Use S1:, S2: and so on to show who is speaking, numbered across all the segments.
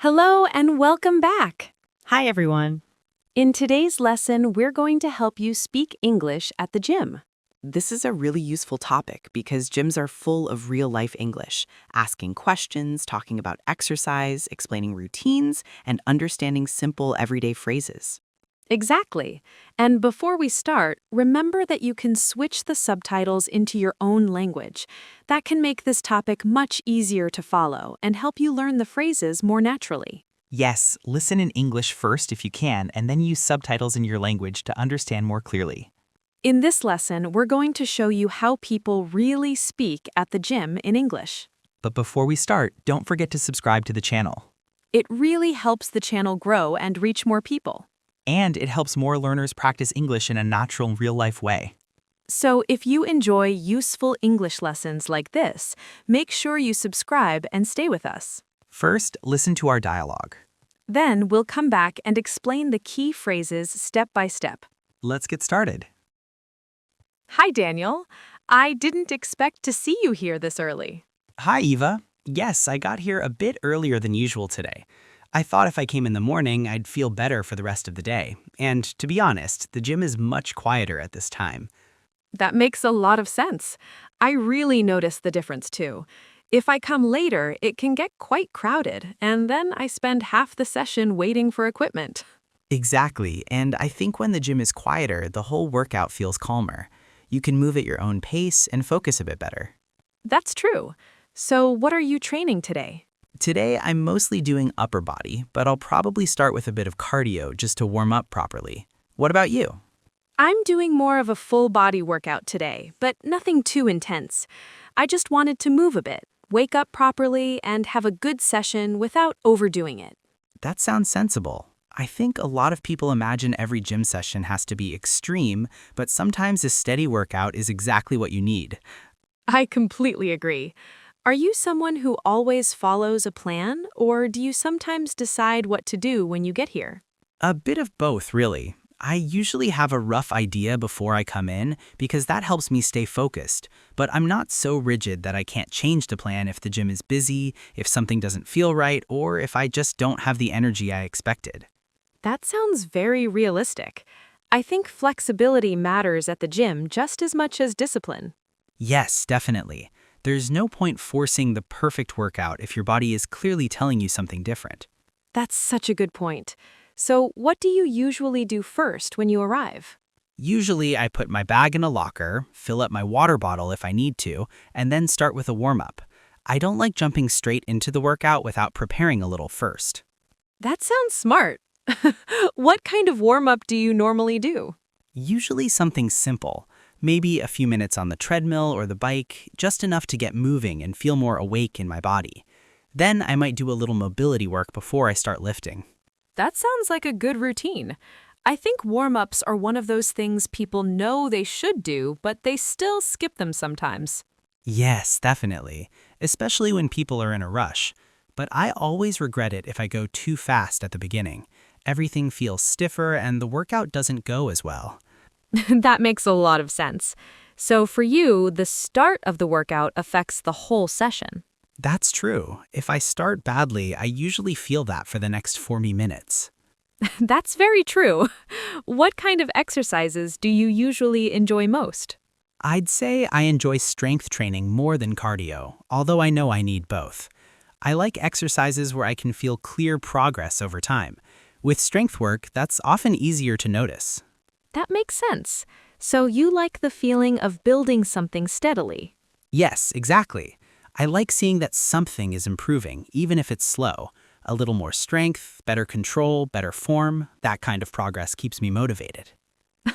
S1: Hello and welcome back.
S2: Hi, everyone.
S1: In today's lesson, we're going to help you speak English at the gym.
S2: This is a really useful topic because gyms are full of real-life English, asking questions, talking about exercise, explaining routines, and understanding simple everyday phrases.
S1: Exactly. And before we start, remember that you can switch the subtitles into your own language. That can make this topic much easier to follow and help you learn the phrases more naturally.
S3: Yes, listen in English first if you can, and then use subtitles in your language to understand more clearly.
S1: In this lesson, we're going to show you how people really speak at the gym in English.
S3: But before we start, don't forget to subscribe to the channel.
S1: It really helps the channel grow and reach more people.
S3: And it helps more learners practice English in a natural, real-life way.
S1: So if you enjoy useful English lessons like this, make sure you subscribe and stay with us.
S3: First, listen to our dialogue.
S1: Then we'll come back and explain the key phrases step by step.
S3: Let's get started.
S1: Hi, Daniel. I didn't expect to see you here this early.
S4: Hi, Eva. Yes, I got here a bit earlier than usual today. I thought if I came in the morning, I'd feel better for the rest of the day. And to be honest, the gym is much quieter at this time.
S1: That makes a lot of sense. I really notice the difference too. If I come later, it can get quite crowded, and then I spend half the session waiting for equipment.
S4: Exactly, and I think when the gym is quieter, the whole workout feels calmer. You can move at your own pace and focus a bit better.
S1: That's true. So what are you training today?
S4: Today, I'm mostly doing upper body, but I'll probably start with a bit of cardio just to warm up properly. What about you?
S1: I'm doing more of a full body workout today, but nothing too intense. I just wanted to move a bit, wake up properly, and have a good session without overdoing it.
S4: That sounds sensible. I think a lot of people imagine every gym session has to be extreme, but sometimes a steady workout is exactly what you need.
S1: I completely agree. Are you someone who always follows a plan, or do you sometimes decide what to do when you get here?
S4: A bit of both, really. I usually have a rough idea before I come in because that helps me stay focused, but I'm not so rigid that I can't change the plan if the gym is busy, if something doesn't feel right, or if I just don't have the energy I expected.
S1: That sounds very realistic. I think flexibility matters at the gym just as much as discipline.
S4: Yes, definitely. There's no point forcing the perfect workout if your body is clearly telling you something different.
S1: That's such a good point. So, what do you usually do first when you arrive?
S4: Usually, I put my bag in a locker, fill up my water bottle if I need to, and then start with a warm-up. I don't like jumping straight into the workout without preparing a little first.
S1: That sounds smart. What kind of warm-up do you normally do?
S4: Usually something simple. Maybe a few minutes on the treadmill or the bike, just enough to get moving and feel more awake in my body. Then I might do a little mobility work before I start lifting.
S1: That sounds like a good routine. I think warm-ups are one of those things people know they should do, but they still skip them sometimes.
S4: Yes, definitely, especially when people are in a rush. But I always regret it if I go too fast at the beginning. Everything feels stiffer and the workout doesn't go as well.
S1: That makes a lot of sense. So for you, the start of the workout affects the whole session.
S4: That's true. If I start badly, I usually feel that for the next 40 minutes.
S1: That's very true. What kind of exercises do you usually enjoy most?
S4: I'd say I enjoy strength training more than cardio, although I know I need both. I like exercises where I can feel clear progress over time. With strength work, that's often easier to notice.
S1: That makes sense. So you like the feeling of building something steadily.
S4: Yes, exactly. I like seeing that something is improving, even if it's slow. A little more strength, better control, better form, that kind of progress keeps me motivated.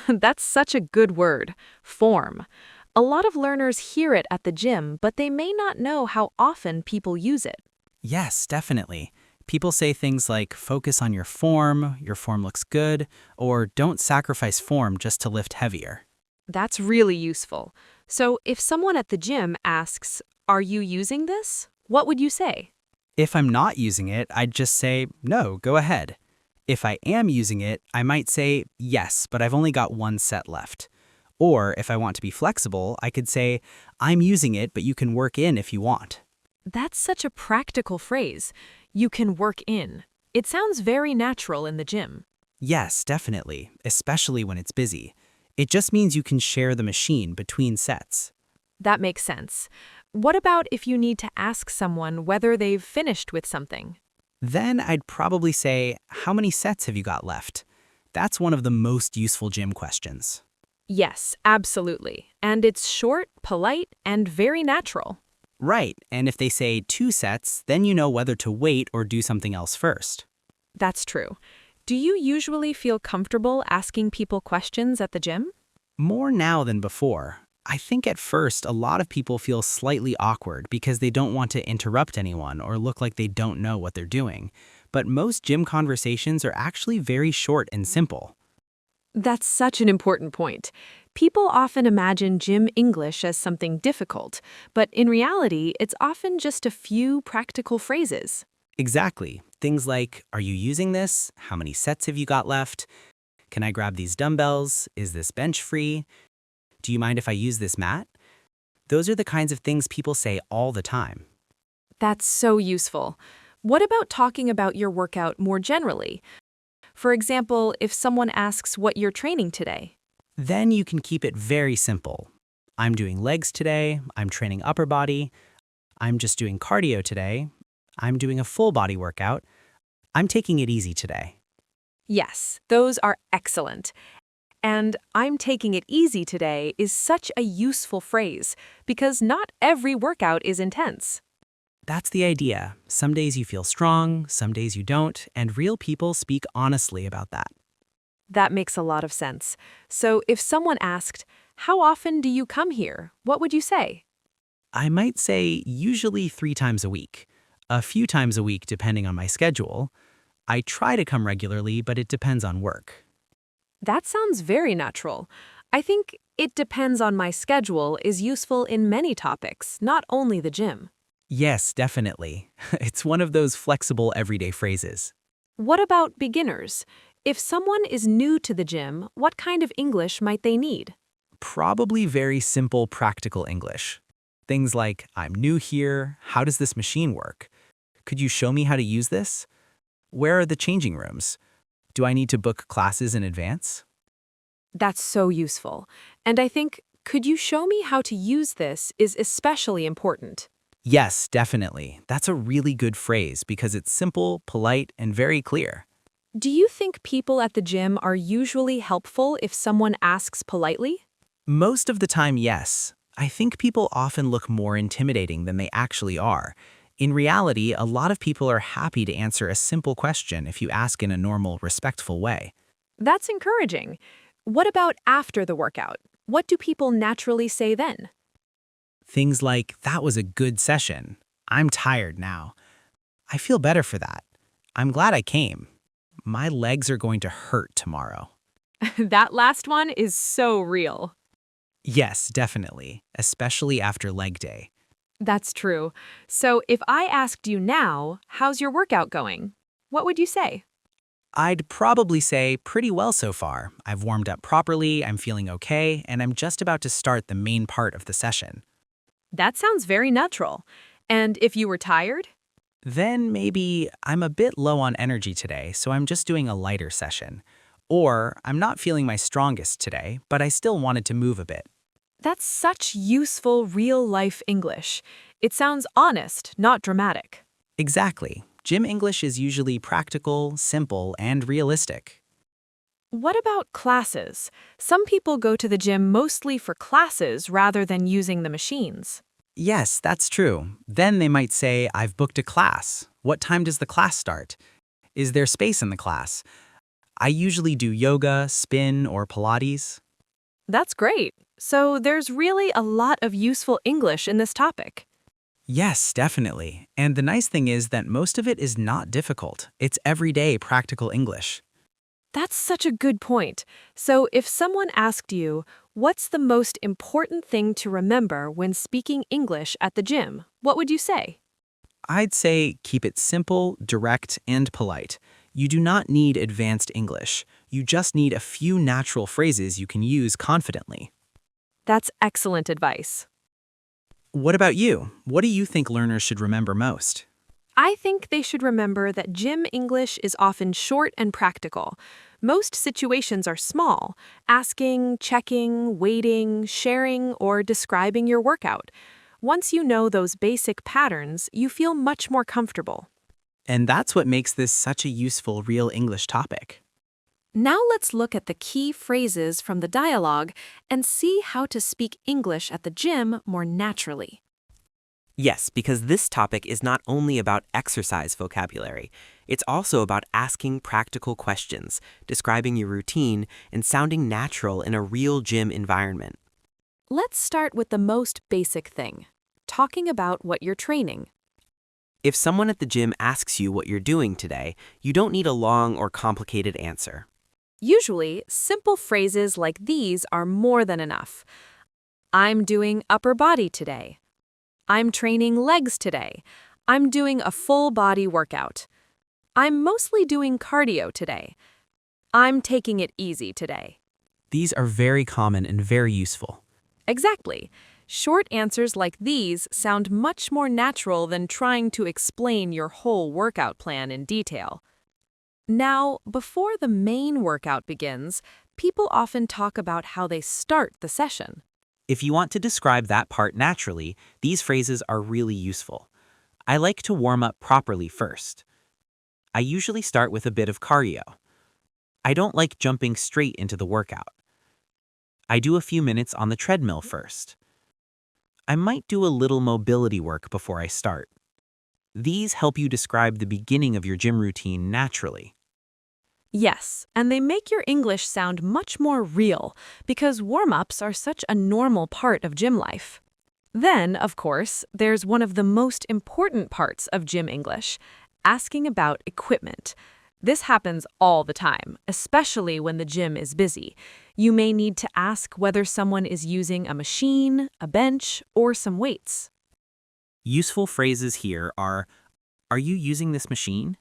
S1: That's such a good word, form. A lot of learners hear it at the gym, but they may not know how often people use it.
S4: Yes, definitely. People say things like, focus on your form looks good, or don't sacrifice form just to lift heavier.
S1: That's really useful. So if someone at the gym asks, "Are you using this?" what would you say?
S4: If I'm not using it, I'd just say, no, go ahead. If I am using it, I might say, yes, but I've only got one set left. Or if I want to be flexible, I could say, I'm using it, but you can work in if you want.
S1: That's such a practical phrase. you can work in. It sounds very natural in the gym.
S4: Yes, definitely, especially when it's busy. It just means you can share the machine between sets.
S1: That makes sense. What about if you need to ask someone whether they've finished with something?
S4: Then I'd probably say, how many sets have you got left? That's one of the most useful gym questions.
S1: Yes, absolutely. And it's short, polite, and very natural.
S4: Right, and if they say 2 sets, then you know whether to wait or do something else first.
S1: That's true. Do you usually feel comfortable asking people questions at the gym?
S4: More now than before. I think at first a lot of people feel slightly awkward because they don't want to interrupt anyone or look like they don't know what they're doing. But most gym conversations are actually very short and simple.
S1: That's such an important point. People often imagine gym English as something difficult, but in reality, it's often just a few practical phrases.
S4: Exactly. Things like, are you using this? How many sets have you got left? Can I grab these dumbbells? Is this bench free? Do you mind if I use this mat? Those are the kinds of things people say all the time.
S1: That's so useful. What about talking about your workout more generally? For example, if someone asks what you're training today.
S4: Then you can keep it very simple. I'm doing legs today. I'm training upper body. I'm just doing cardio today. I'm doing a full body workout. I'm taking it easy today.
S1: Yes, those are excellent. And I'm taking it easy today is such a useful phrase because not every workout is intense.
S4: That's the idea. Some days you feel strong, some days you don't, and real people speak honestly about that.
S1: That makes a lot of sense. So if someone asked, "How often do you come here?" what would you say?
S4: I might say usually 3 times a week. A few times a week depending on my schedule. I try to come regularly, but it depends on work.
S1: That sounds very natural. I think "it depends on my schedule" is useful in many topics, not only the gym.
S4: Yes, definitely. It's one of those flexible everyday phrases.
S1: What about beginners? If someone is new to the gym, what kind of English might they need?
S4: Probably very simple, practical English. Things like, I'm new here, how does this machine work? Could you show me how to use this? Where are the changing rooms? Do I need to book classes in advance?
S1: That's so useful. And I think, "could you show me how to use this" is especially important.
S4: Yes, definitely. That's a really good phrase because it's simple, polite, and very clear.
S1: Do you think people at the gym are usually helpful if someone asks politely?
S4: Most of the time, yes. I think people often look more intimidating than they actually are. In reality, a lot of people are happy to answer a simple question if you ask in a normal, respectful way.
S1: That's encouraging. What about after the workout? What do people naturally say then?
S4: Things like, that was a good session. I'm tired now. I feel better for that. I'm glad I came. My legs are going to hurt tomorrow.
S1: That last one is so real.
S4: Yes, definitely, especially after leg day.
S1: That's true. So if I asked you now, "How's your workout going?" what would you say?
S4: I'd probably say pretty well so far. I've warmed up properly, I'm feeling okay, and I'm just about to start the main part of the session.
S1: That sounds very natural. And if you were tired?
S4: Then maybe I'm a bit low on energy today, so I'm just doing a lighter session. Or I'm not feeling my strongest today, but I still wanted to move a bit.
S1: That's such useful real-life English. It sounds honest, not dramatic.
S4: Exactly. Gym English is usually practical, simple, and realistic.
S1: What about classes? Some people go to the gym mostly for classes rather than using the machines.
S4: Yes, that's true. Then they might say, I've booked a class. What time does the class start? Is there space in the class? I usually do yoga, spin, or Pilates.
S1: That's great. So there's really a lot of useful English in this topic.
S4: Yes, definitely. And the nice thing is that most of it is not difficult. It's everyday practical English.
S1: That's such a good point. So if someone asked you, "What's the most important thing to remember when speaking English at the gym?" what would you say?
S4: I'd say keep it simple, direct, and polite. You do not need advanced English. You just need a few natural phrases you can use confidently.
S1: That's excellent advice.
S4: What about you? What do you think learners should remember most?
S1: I think they should remember that gym English is often short and practical. Most situations are small, asking, checking, waiting, sharing, or describing your workout. Once you know those basic patterns, you feel much more comfortable.
S4: And that's what makes this such a useful real English topic.
S1: Now let's look at the key phrases from the dialogue and see how to speak English at the gym more naturally.
S5: Yes, because this topic is not only about exercise vocabulary, it's also about asking practical questions, describing your routine, and sounding natural in a real gym environment.
S1: Let's start with the most basic thing, talking about what you're training.
S5: If someone at the gym asks you what you're doing today, you don't need a long or complicated answer.
S1: Usually, simple phrases like these are more than enough. I'm doing upper body today. I'm training legs today. I'm doing a full body workout. I'm mostly doing cardio today. I'm taking it easy today.
S4: These are very common and very useful.
S1: Exactly. Short answers like these sound much more natural than trying to explain your whole workout plan in detail. Now, before the main workout begins, people often talk about how they start the session.
S3: If you want to describe that part naturally, these phrases are really useful. I like to warm up properly first. I usually start with a bit of cardio. I don't like jumping straight into the workout. I do a few minutes on the treadmill first. I might do a little mobility work before I start. These help you describe the beginning of your gym routine naturally.
S1: Yes, and they make your English sound much more real because warm-ups are such a normal part of gym life. Then, of course, there's one of the most important parts of gym English, asking about equipment. This happens all the time, especially when the gym is busy. You may need to ask whether someone is using a machine, a bench, or some weights.
S3: Useful phrases here are you using this machine?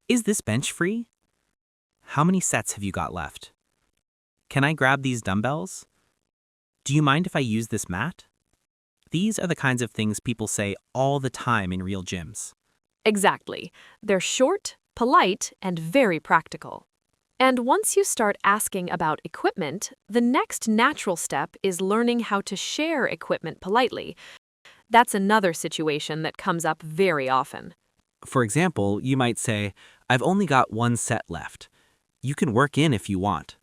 S3: Is this bench free? How many sets have you got left? Can I grab these dumbbells? Do you mind if I use this mat? These are the kinds of things people say all the time in real gyms.
S1: Exactly. They're short, polite, and very practical. And once you start asking about equipment, the next natural step is learning how to share equipment politely. That's another situation that comes up very often.
S3: For example, you might say, I've only got one set left. You can work in if you want.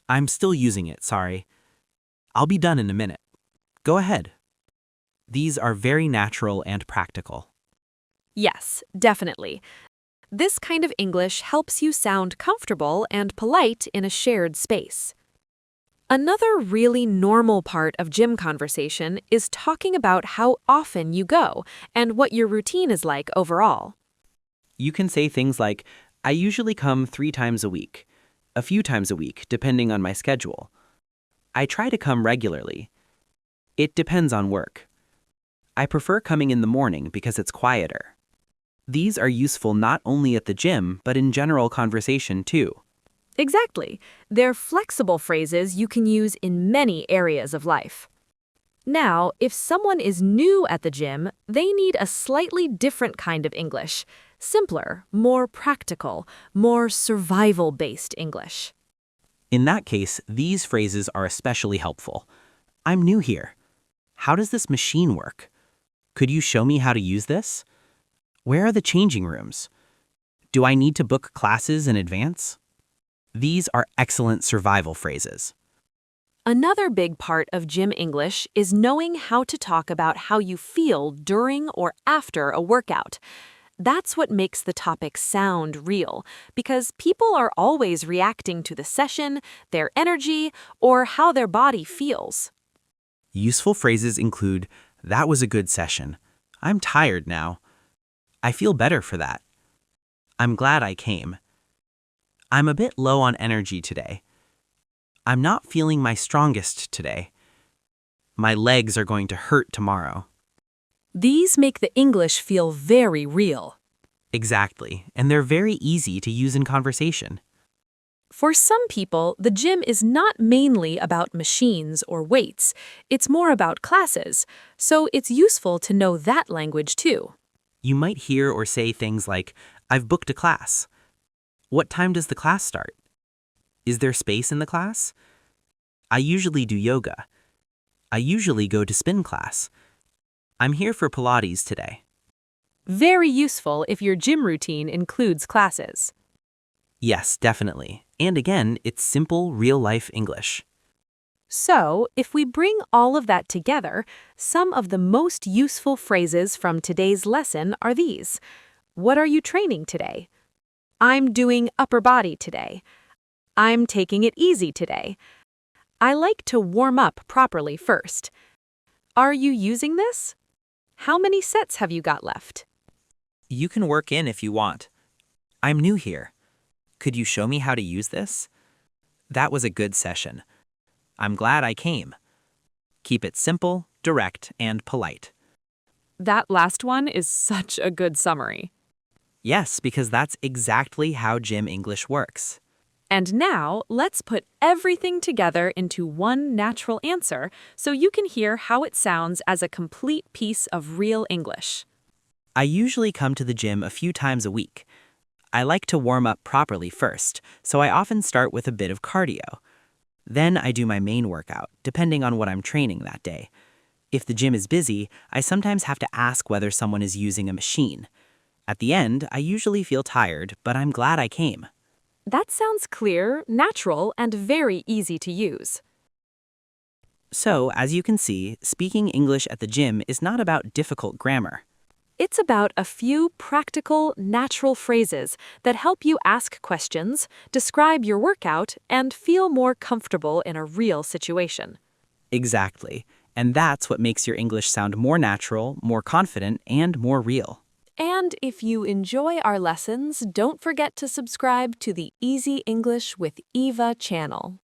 S3: I'm still using it, sorry. I'll be done in a minute. Go ahead. These are very natural and practical.
S1: Yes, definitely. This kind of English helps you sound comfortable and polite in a shared space. Another really normal part of gym conversation is talking about how often you go and what your routine is like overall.
S5: You can say things like, I usually come 3 times a week, a few times a week, depending on my schedule. I try to come regularly. It depends on work. I prefer coming in the morning because it's quieter. These are useful not only at the gym, but in general conversation too.
S1: Exactly. They're flexible phrases you can use in many areas of life. Now, if someone is new at the gym, they need a slightly different kind of English. Simpler, more practical, more survival-based English.
S3: In that case, these phrases are especially helpful. I'm new here. How does this machine work? Could you show me how to use this? Where are the changing rooms? Do I need to book classes in advance? These are excellent survival phrases.
S1: Another big part of gym English is knowing how to talk about how you feel during or after a workout. That's what makes the topic sound real, because people are always reacting to the session, their energy, or how their body feels.
S3: Useful phrases include, that was a good session. I'm tired now. I feel better for that. I'm glad I came. I'm a bit low on energy today. I'm not feeling my strongest today. My legs are going to hurt tomorrow.
S1: These make the English feel very real.
S3: Exactly, and they're very easy to use in conversation.
S1: For some people, the gym is not mainly about machines or weights. It's more about classes, so it's useful to know that language too.
S3: You might hear or say things like, I've booked a class. What time does the class start? Is there space in the class? I usually do yoga. I usually go to spin class. I'm here for Pilates today.
S1: Very useful if your gym routine includes classes.
S3: Yes, definitely. And again, it's simple, real-life English.
S1: So, if we bring all of that together, some of the most useful phrases from today's lesson are these. What are you training today? I'm doing upper body today. I'm taking it easy today. I like to warm up properly first. Are you using this? How many sets have you got left?
S5: You can work in if you want. I'm new here. Could you show me how to use this? That was a good session. I'm glad I came. Keep it simple, direct, and polite.
S1: That last one is such a good summary.
S5: Yes, because that's exactly how gym English works.
S1: And now, let's put everything together into one natural answer so you can hear how it sounds as a complete piece of real English.
S5: I usually come to the gym a few times a week. I like to warm up properly first, so I often start with a bit of cardio. Then I do my main workout, depending on what I'm training that day. If the gym is busy, I sometimes have to ask whether someone is using a machine. At the end, I usually feel tired, but I'm glad I came.
S1: That sounds clear, natural, and very easy to use.
S5: So, as you can see, speaking English at the gym is not about difficult grammar.
S1: It's about a few practical, natural phrases that help you ask questions, describe your workout, and feel more comfortable in a real situation.
S5: Exactly. And that's what makes your English sound more natural, more confident, and more real.
S1: And if you enjoy our lessons, don't forget to subscribe to the Easy English with Eva channel.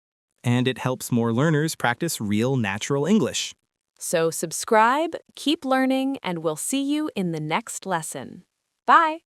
S6: And it helps more learners practice real natural English.
S1: So subscribe, keep learning, and we'll see you in the next lesson. Bye!